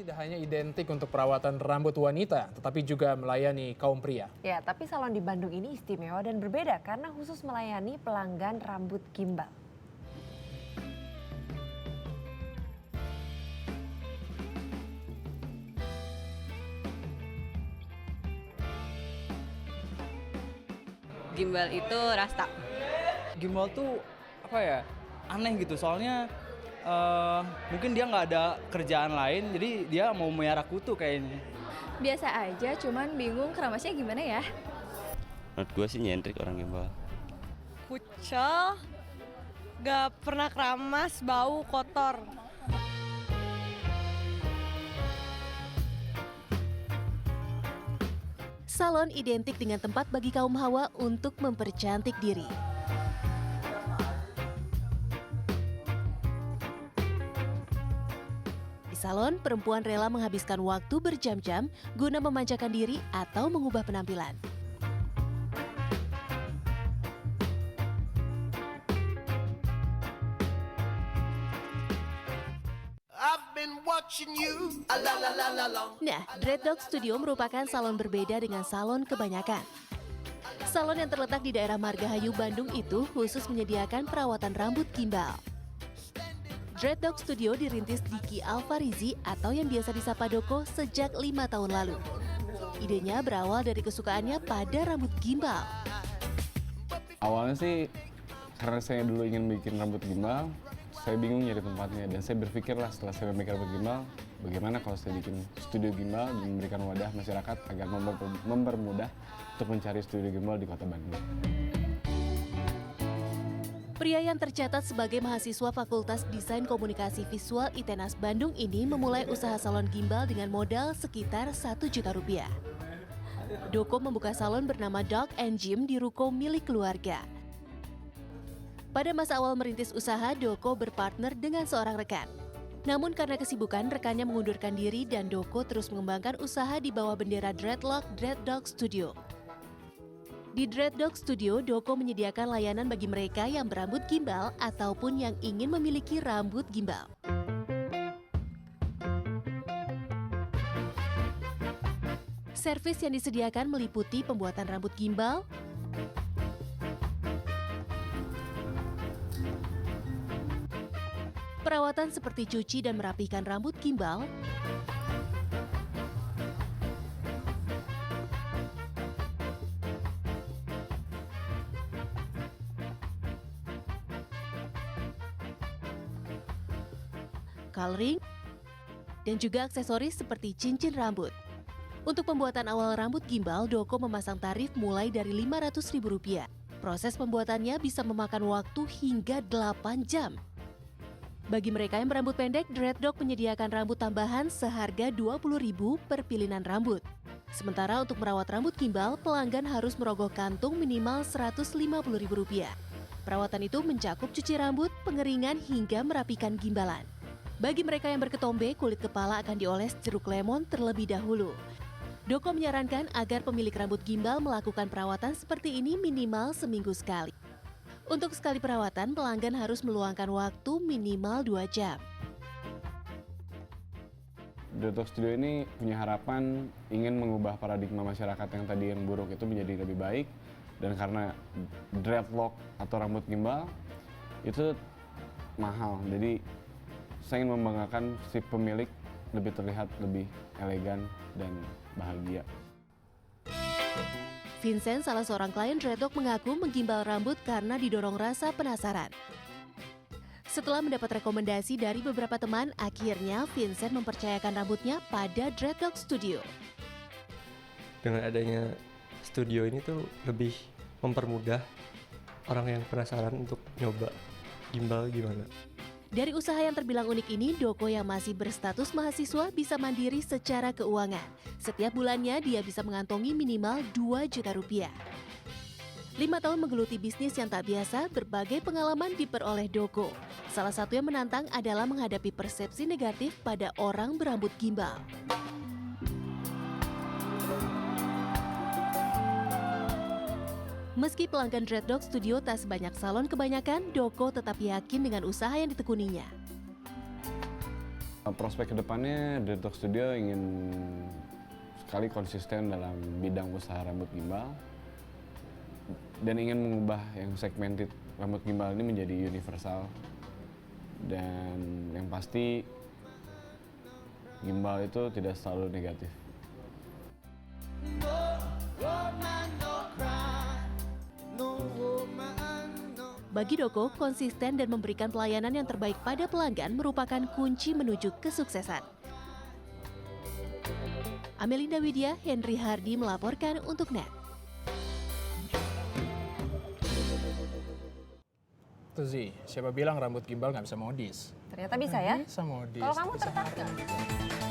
tidak hanya identik untuk perawatan rambut wanita, tetapi juga melayani kaum pria. Ya, tapi salon di Bandung ini istimewa dan berbeda karena khusus melayani pelanggan rambut gimbal. Gimbal itu rasta. Gimbal tuh apa ya, aneh gitu soalnya mungkin dia nggak ada kerjaan lain jadi dia mau melihara kutu kayaknya. Biasa aja, cuman bingung keramasnya gimana ya. Menurut gue sih nyentrik orang gimbal. Kucel, gak pernah keramas, bau, kotor. Salon identik dengan tempat bagi kaum hawa untuk mempercantik diri. Di salon, perempuan rela menghabiskan waktu berjam-jam guna memanjakan diri atau mengubah penampilan. Nah, Dreadlock Studio merupakan salon berbeda dengan salon kebanyakan. Salon yang terletak di daerah Margahayu, Bandung itu khusus menyediakan perawatan rambut gimbal. Dreadlock Studio dirintis Diki Alfarizi atau yang biasa disapa Doko sejak 5 tahun lalu. Idenya berawal dari kesukaannya pada rambut gimbal. Awalnya sih karena saya dulu ingin bikin rambut gimbal, saya bingung nyari tempatnya dan saya berpikirlah setelah saya memikir rambut gimbal, bagaimana kalau saya bikin studio gimbal dan memberikan wadah masyarakat agar mempermudah untuk mencari studio gimbal di kota Bandung. Pria yang tercatat sebagai mahasiswa Fakultas Desain Komunikasi Visual ITENAS Bandung ini memulai usaha salon gimbal dengan modal sekitar 1 juta rupiah. Doko membuka salon bernama Dog and Gym di ruko milik keluarga. Pada masa awal merintis usaha, Doko berpartner dengan seorang rekan. Namun karena kesibukan, rekannya mengundurkan diri dan Doko terus mengembangkan usaha di bawah bendera Dreadlock Studio. Di Dreadlock Studio, Doko menyediakan layanan bagi mereka yang berambut gimbal ataupun yang ingin memiliki rambut gimbal. Servis yang disediakan meliputi pembuatan rambut gimbal, perawatan seperti cuci dan merapikan rambut gimbal, coloring, dan juga aksesoris seperti cincin rambut. Untuk pembuatan awal rambut gimbal, Doko memasang tarif mulai dari Rp500.000. Proses pembuatannya bisa memakan waktu hingga 8 jam. Bagi mereka yang berambut pendek, Dreadlock menyediakan rambut tambahan seharga Rp20.000 per pilihan rambut. Sementara untuk merawat rambut gimbal, pelanggan harus merogoh kantung minimal Rp150.000. Perawatan itu mencakup cuci rambut, pengeringan, hingga merapikan gimbalan. Bagi mereka yang berketombe, kulit kepala akan dioles jeruk lemon terlebih dahulu. Doko menyarankan agar pemilik rambut gimbal melakukan perawatan seperti ini minimal seminggu sekali. Untuk sekali perawatan, pelanggan harus meluangkan waktu minimal 2 jam. Dreadlock Studio ini punya harapan ingin mengubah paradigma masyarakat yang tadi yang buruk itu menjadi lebih baik. Dan karena dreadlock atau rambut gimbal itu mahal, jadi saya ingin membanggakan si pemilik lebih terlihat lebih elegan dan bahagia. Vincent, salah seorang klien Dreadlock, mengaku menggimbal rambut karena didorong rasa penasaran. Setelah mendapat rekomendasi dari beberapa teman, akhirnya Vincent mempercayakan rambutnya pada Dreadlock Studio. Dengan adanya studio ini tuh lebih mempermudah orang yang penasaran untuk nyoba gimbal gimana. Dari usaha yang terbilang unik ini, Doko yang masih berstatus mahasiswa bisa mandiri secara keuangan. Setiap bulannya dia bisa mengantongi minimal 2 juta rupiah. 5 tahun menggeluti bisnis yang tak biasa, berbagai pengalaman diperoleh Doko. Salah satu yang menantang adalah menghadapi persepsi negatif pada orang berambut gimbal. Meski pelanggan Dreadlock Studio tak sebanyak salon kebanyakan, Doko tetap yakin dengan usaha yang ditekuninya. Prospek kedepannya Dread Talk Studio ingin sekali konsisten dalam bidang usaha rambut gimbal dan ingin mengubah yang segmented rambut gimbal ini menjadi universal, dan yang pasti gimbal itu tidak selalu negatif. Bagi Doko, konsisten dan memberikan pelayanan yang terbaik pada pelanggan merupakan kunci menuju kesuksesan. Amelinda Widya, Henry Hardi melaporkan untuk NET. Tuh Zi, siapa bilang rambut gimbal nggak bisa modis? Ternyata bisa ya. Bisa modis. Kalau kamu bisa tertarik ngangkat. nggak?